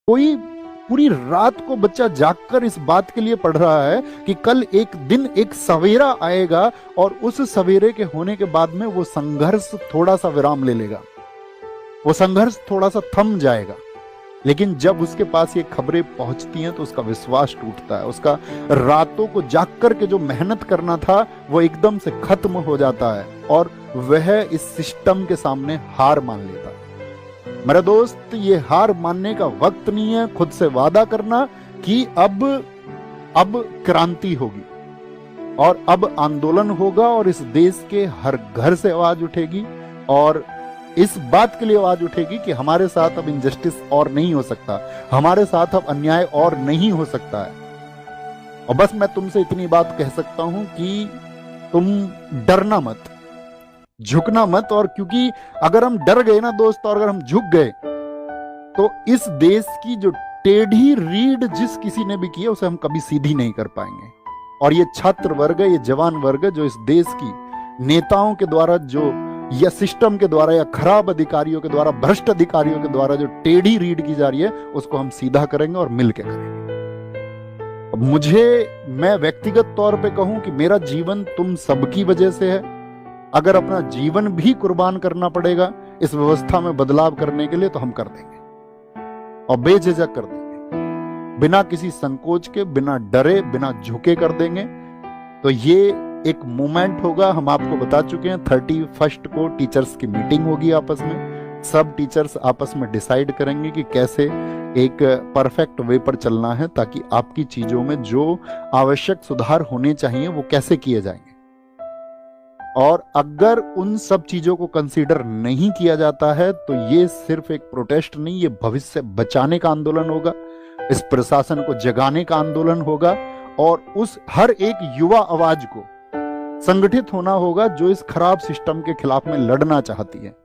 कोई पूरी रात को बच्चा जागकर इस बात के लिए पढ़ रहा है कि कल एक दिन एक सवेरा आएगा और उस सवेरे के होने के बाद में वो संघर्ष थोड़ा सा विराम ले लेगा, वो संघर्ष थोड़ा सा थम जाएगा। लेकिन जब उसके पास ये खबरें पहुंचती हैं तो उसका विश्वास टूटता है, उसका रातों को जाग कर के जो मेहनत करना था वो एकदम से खत्म हो जाता है और वह इस सिस्टम के सामने हार मान लेता है। मेरा दोस्त, ये हार मानने का वक्त नहीं है। खुद से वादा करना कि अब क्रांति होगी और अब आंदोलन होगा और इस देश के हर घर से आवाज उठेगी और इस बात के लिए आवाज उठेगी कि हमारे साथ अब इनजस्टिस और नहीं हो सकता, हमारे साथ अब अन्याय और नहीं हो सकता है। और बस मैं तुमसे इतनी बात कह सकता हूं कि तुम डरना मत, झुकना मत। और क्योंकि अगर हम डर गए ना दोस्त, और अगर हम झुक गए तो इस देश की जो टेढ़ी रीढ़ जिस किसी ने भी की है उसे हम कभी सीधी नहीं कर पाएंगे। और ये छात्र वर्ग, ये जवान वर्ग जो इस देश की नेताओं के द्वारा जो या सिस्टम के द्वारा या खराब अधिकारियों के द्वारा, भ्रष्ट अधिकारियों के द्वारा जो टेढ़ी रीढ़ की जा रही है उसको हम सीधा करेंगे और मिलकर करेंगे। अब मैं व्यक्तिगत तौर पे कहूं कि मेरा जीवन तुम सबकी वजह से है। अगर अपना जीवन भी कुर्बान करना पड़ेगा इस व्यवस्था में बदलाव करने के लिए तो हम कर देंगे और बेझिझक कर देंगे, बिना किसी संकोच के, बिना डरे, बिना झुके कर देंगे। तो ये एक मूवमेंट होगा। हम आपको बता चुके हैं 31 को टीचर्स की मीटिंग होगी आपस में। सब टीचर्स आपस में डिसाइड करेंगे कि कैसे एक परफेक्ट वे पर चलना है ताकि आपकी चीजों में जो आवश्यक सुधार होने चाहिए वो कैसे किए जाएंगे। और अगर उन सब चीजों को कंसीडर नहीं किया जाता है तो ये सिर्फ एक प्रोटेस्ट नहीं, ये भविष्य बचाने का आंदोलन होगा, इस प्रशासन को जगाने का आंदोलन होगा और उस हर एक युवा आवाज को संगठित होना होगा जो इस खराब सिस्टम के खिलाफ में लड़ना चाहती है।